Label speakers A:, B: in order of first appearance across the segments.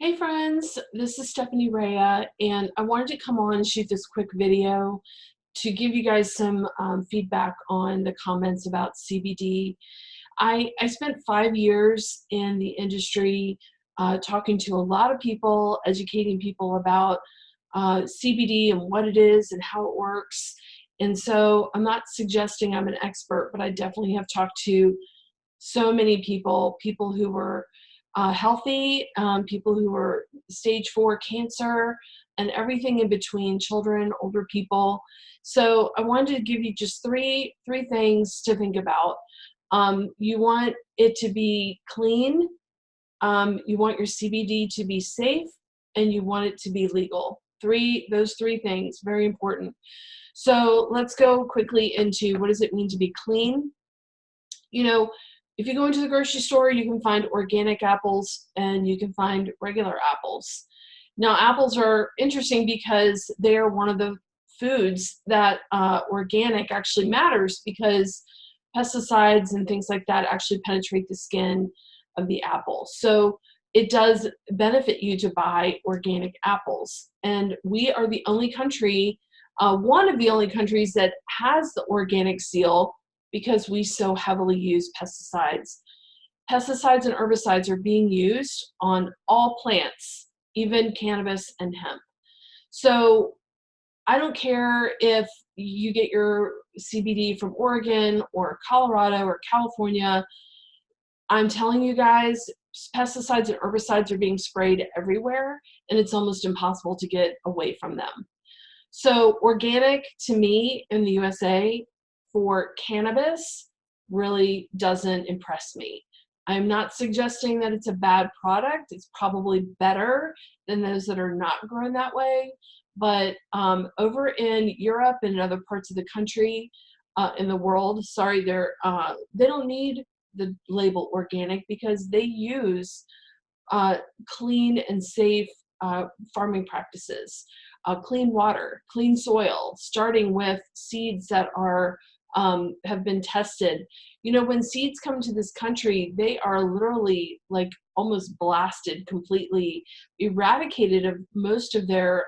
A: Hey friends, this is Stephanie Rea, and I wanted to come on and shoot this quick video to give you guys some feedback on the comments about CBD. I spent 5 years in the industry talking to a lot of people, educating people about CBD and what it is and how it works. And so I'm not suggesting I'm an expert, but I definitely have talked to so many people who were healthy, people who were stage 4 cancer, and everything in between, children, older people. So I wanted to give you just three things to think about. You want it to be clean, you want your CBD to be safe, and you want it to be legal. Those three things, very important. So let's go quickly into what does it mean to be clean. You know, if you go into the grocery store, you can find organic apples and you can find regular apples. Now, apples are interesting because they are one of the foods that organic actually matters, because pesticides and things like that actually penetrate the skin of the apple. So it does benefit you to buy organic apples. And we are the only country, one of the only countries that has the organic seal, because we so heavily use pesticides. Pesticides and herbicides are being used on all plants, even cannabis and hemp. So I don't care if you get your CBD from Oregon or Colorado or California. I'm telling you guys, pesticides and herbicides are being sprayed everywhere, and it's almost impossible to get away from them. So organic, to me, in the USA for cannabis really doesn't impress me. I'm not suggesting that it's a bad product. It's probably better than those that are not grown that way. But over in Europe and in other parts of the country, in the world, sorry, they don't need the label organic, because they use clean and safe farming practices, clean water, clean soil, starting with seeds that are have been tested. You know, when seeds come to this country, they are literally like almost blasted, completely eradicated of most of their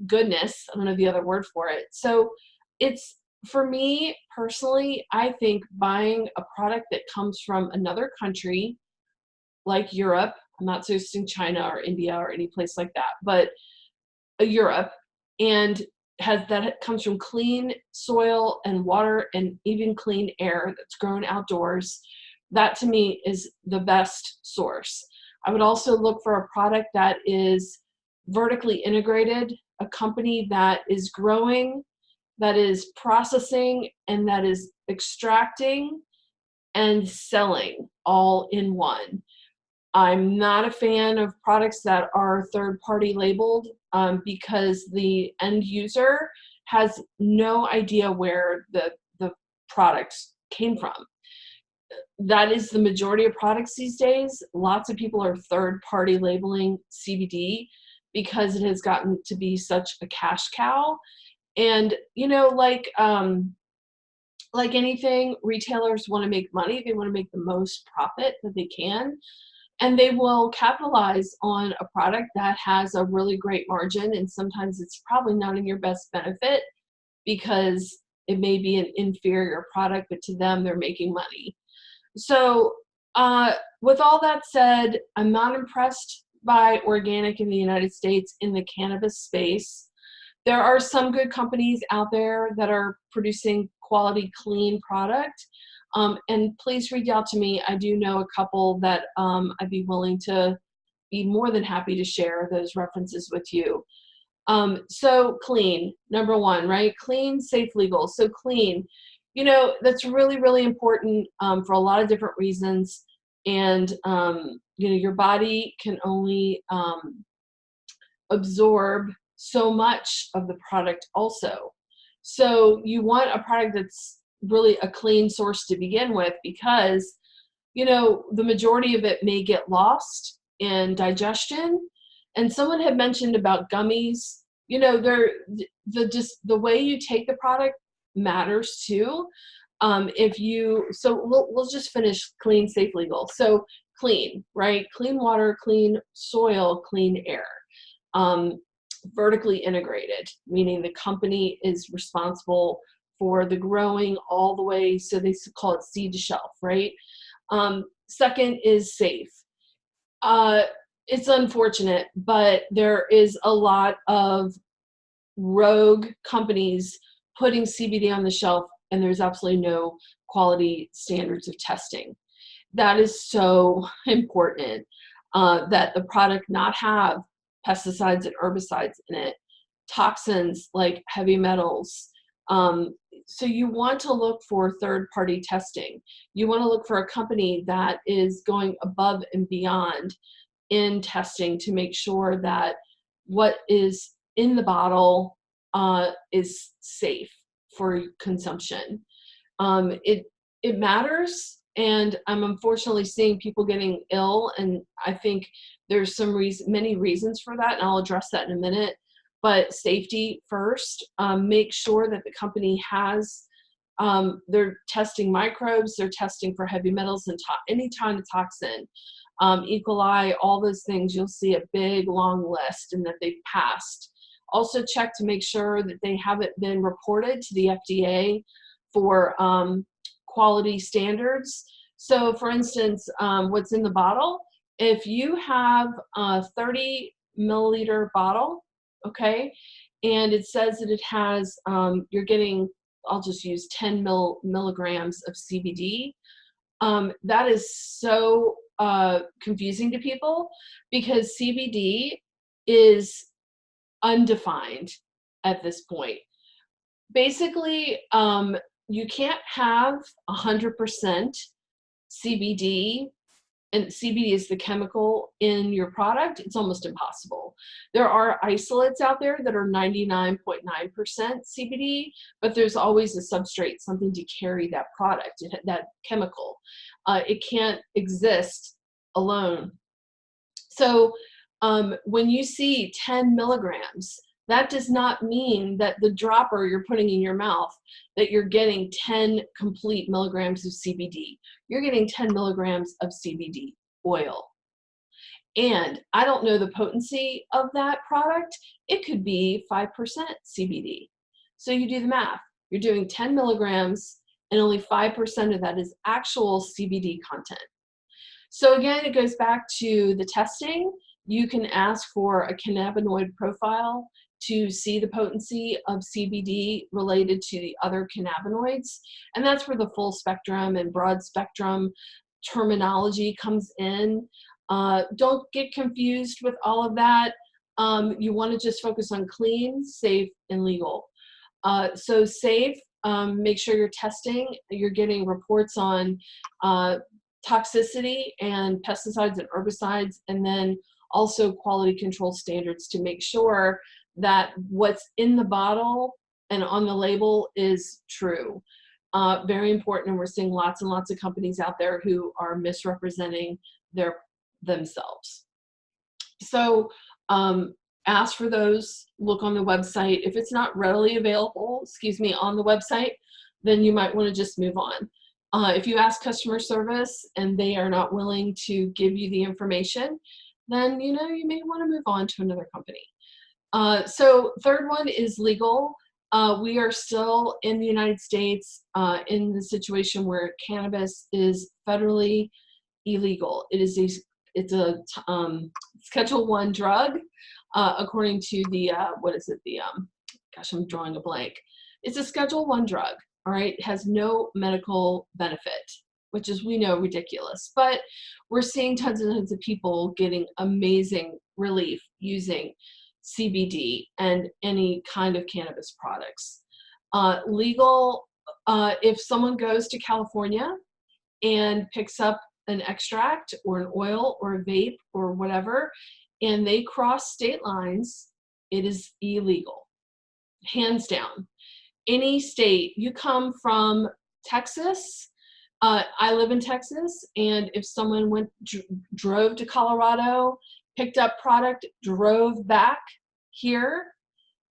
A: goodness. I don't know the other word for it. So it's, for me personally, I think buying a product that comes from another country like Europe, I'm not suggesting China or India or any place like that, but Europe, and comes from clean soil and water and even clean air that's grown outdoors. That to me is the best source. I would also look for a product that is vertically integrated, a company that is growing, that is processing, and that is extracting and selling all in one. I'm not a fan of products that are third-party labeled, because the end user has no idea where the products came from. That is the majority of products these days. Lots of people are third-party labeling CBD because it has gotten to be such a cash cow. And you know, like anything, retailers want to make money. They want to make the most profit that they can. And they will capitalize on a product that has a really great margin, and sometimes it's probably not in your best benefit because it may be an inferior product, but to them, they're making money. So with all that said, I'm not impressed by organic in the United States in the cannabis space. There are some good companies out there that are producing quality, clean product. And please reach out to me. I do know a couple that I'd be willing to be more than happy to share those references with you. So clean, number one, right? Clean, safe, legal. So clean, you know, that's really, really important for a lot of different reasons. And, you know, your body can only absorb so much of the product also. So you want a product that's really a clean source to begin with, because you know the majority of it may get lost in digestion. And someone had mentioned about gummies. You know, the way you take the product matters too. If you, so we'll just finish clean, safe, legal. So clean, right? Clean water, clean soil, clean air. Vertically integrated, meaning the company is responsible for the growing all the way, so they call it seed to shelf, right? Second is safe. It's unfortunate, but there is a lot of rogue companies putting CBD on the shelf, and there's absolutely no quality standards of testing. That is so important, that the product not have pesticides and herbicides in it, toxins like heavy metals. So you want to look for third-party testing. You want to look for a company that is going above and beyond in testing to make sure that what is in the bottle is safe for consumption. It matters, and I'm unfortunately seeing people getting ill, and I think there's many reasons for that, and I'll address that in a minute. But safety first. Make sure that the company has, they're testing microbes, they're testing for heavy metals and any kind of toxin, E. coli, all those things. You'll see a big long list, and that they've passed. Also check to make sure that they haven't been reported to the FDA for quality standards. So for instance, what's in the bottle, if you have a 30 milliliter bottle, okay, and it says that it has, you're getting, I'll just use 10 milligrams of CBD, that is so confusing to people, because CBD is undefined at this point. Basically, you can't have 100% CBD, and CBD is the chemical in your product. It's almost impossible. There are isolates out there that are 99.9% CBD, but there's always a substrate, something to carry that product, that chemical. It can't exist alone. So when you see 10 milligrams, that does not mean that the dropper you're putting in your mouth, that you're getting 10 complete milligrams of CBD. You're getting 10 milligrams of CBD oil. And I don't know the potency of that product. It could be 5% CBD. So you do the math. You're doing 10 milligrams, and only 5% of that is actual CBD content. So again, it goes back to the testing. You can ask for a cannabinoid profile to see the potency of CBD related to the other cannabinoids. And that's where the full spectrum and broad spectrum terminology comes in. Don't get confused with all of that. You want to just focus on clean, safe, and legal. So safe, make sure you're testing, you're getting reports on toxicity and pesticides and herbicides, and then also quality control standards to make sure that what's in the bottle and on the label is true. Very important, and we're seeing lots and lots of companies out there who are misrepresenting themselves. So ask for those, look on the website. If it's not readily available, on the website, then you might want to just move on. If you ask customer service and they are not willing to give you the information, then you may want to move on to another company. So third one is legal. We are still in the United States in the situation where cannabis is federally illegal. It's a Schedule I drug, according to the gosh, I'm drawing a blank. It's a Schedule I drug. All right, it has no medical benefit, which is, we know, ridiculous. But we're seeing tons and tons of people getting amazing relief using CBD and any kind of cannabis products. Legal, if someone goes to California and picks up an extract or an oil or a vape or whatever, and they cross state lines, it is illegal, hands down. Any state, you come from Texas, I live in Texas, and if someone drove to Colorado, picked up product, drove back here,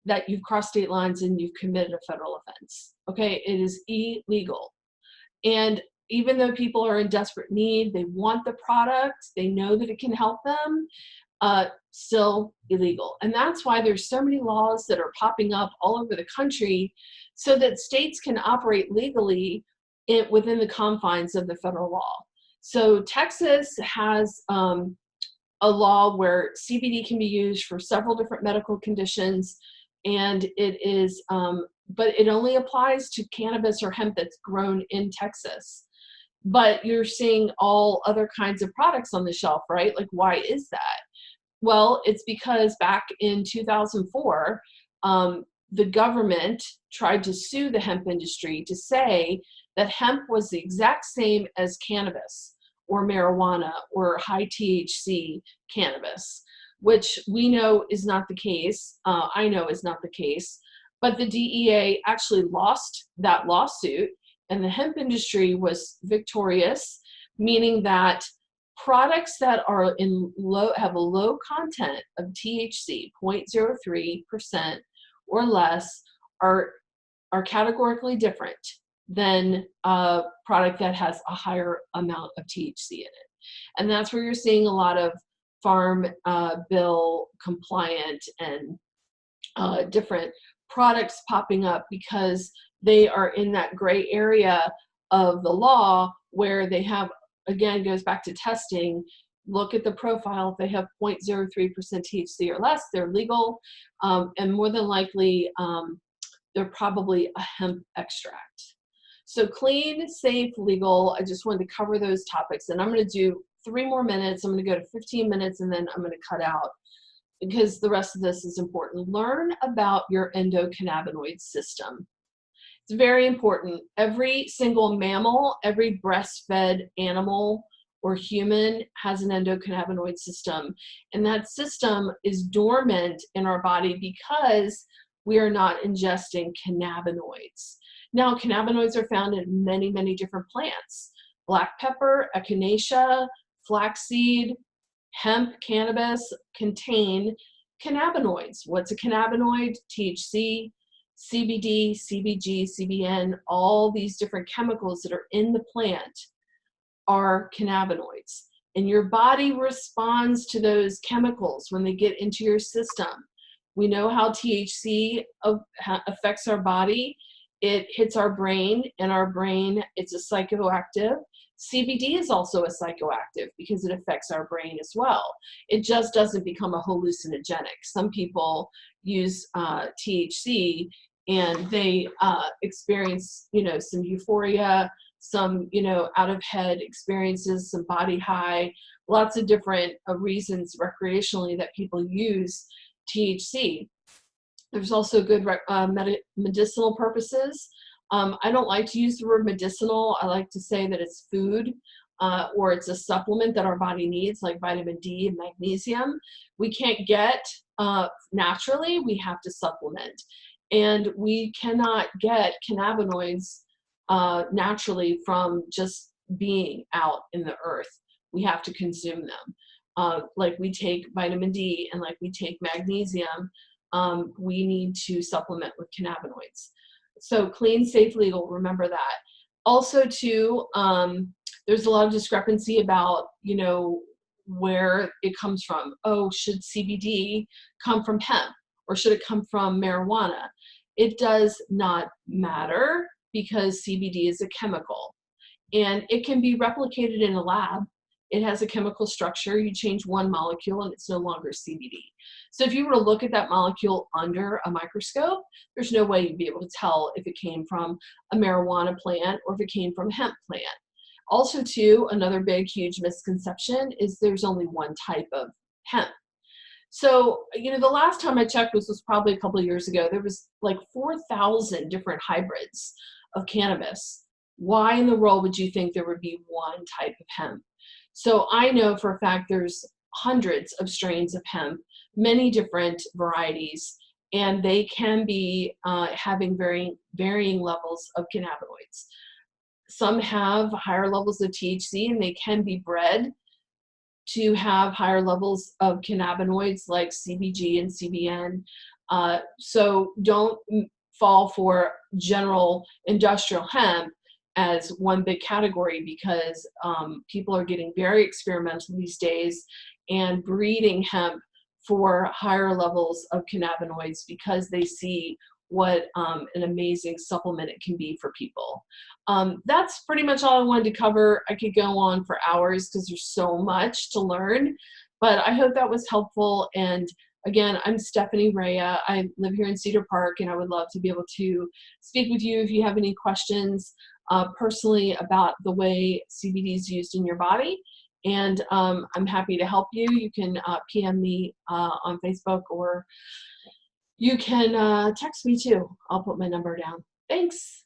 A: that you've crossed state lines and you've committed a federal offense. Okay, it is illegal. And even though people are in desperate need, they want the product, they know that it can help them, still illegal. And that's why there's so many laws that are popping up all over the country so that states can operate legally within the confines of the federal law. So Texas has a law where CBD can be used for several different medical conditions, and it is, but it only applies to cannabis or hemp that's grown in Texas. But you're seeing all other kinds of products on the shelf, right? Like, why is that? Well, it's because back in 2004, the government tried to sue the hemp industry to say that hemp was the exact same as cannabis or marijuana or high THC cannabis, which we know is not the case. I know is not the case, but the DEA actually lost that lawsuit, and the hemp industry was victorious, meaning that products that are have a low content of THC, 0.03% or less, are categorically different than a product that has a higher amount of THC in it. And that's where you're seeing a lot of farm bill compliant and different products popping up, because they are in that gray area of the law where they have, again, goes back to testing. Look at the profile. If they have 0.03% THC or less, they're legal, and more than likely they're probably a hemp extract. So clean, safe, legal. I just wanted to cover those topics, and I'm going to do 3 more minutes. I'm going to go to 15 minutes, and then I'm going to cut out because the rest of this is important. Learn about your endocannabinoid system. It's very important. Every single mammal, every breastfed animal or human has an endocannabinoid system, and that system is dormant in our body because we are not ingesting cannabinoids. Now, cannabinoids are found in many, many different plants. Black pepper, echinacea, flaxseed, hemp, cannabis contain cannabinoids. What's a cannabinoid? THC, CBD, CBG, CBN, all these different chemicals that are in the plant are cannabinoids. And your body responds to those chemicals when they get into your system. We know how THC affects our body. It hits our brain, and our brain, it's a psychoactive. CBD is also a psychoactive because it affects our brain as well. It just doesn't become a hallucinogenic. Some people use THC and they experience, some euphoria, some, out of head experiences, some body high, lots of different reasons recreationally that people use THC. There's also good medicinal purposes. I don't like to use the word medicinal. I like to say that it's food or it's a supplement that our body needs, like vitamin D and magnesium. We can't get naturally, we have to supplement. And we cannot get cannabinoids naturally from just being out in the earth. We have to consume them. Like we take vitamin D and like we take magnesium, we need to supplement with cannabinoids. So clean, safe, legal, remember that. Also too, there's a lot of discrepancy about, where it comes from. Oh, should CBD come from hemp or should it come from marijuana? It does not matter because CBD is a chemical and it can be replicated in a lab. It has a chemical structure. You change one molecule and it's no longer CBD. So if you were to look at that molecule under a microscope, there's no way you'd be able to tell if it came from a marijuana plant or if it came from a hemp plant. Also too, another big, huge misconception is there's only one type of hemp. So, the last time I checked was probably a couple of years ago. There was like 4,000 different hybrids of cannabis. Why in the world would you think there would be one type of hemp? So I know for a fact there's hundreds of strains of hemp, many different varieties, and they can be having varying levels of cannabinoids. Some have higher levels of THC, and they can be bred to have higher levels of cannabinoids like CBG and CBN. So don't fall for general industrial hemp. as one big category because people are getting very experimental these days and breeding hemp for higher levels of cannabinoids because they see what an amazing supplement it can be for people. That's pretty much all I wanted to cover. I could go on for hours because there's so much to learn, but I hope that was helpful. And again, I'm Stephanie Rhea. I live here in Cedar Park, and I would love to be able to speak with you if you have any questions personally about the way CBD is used in your body. And I'm happy to help you. You can PM me on Facebook, or you can text me too. I'll put my number down. Thanks.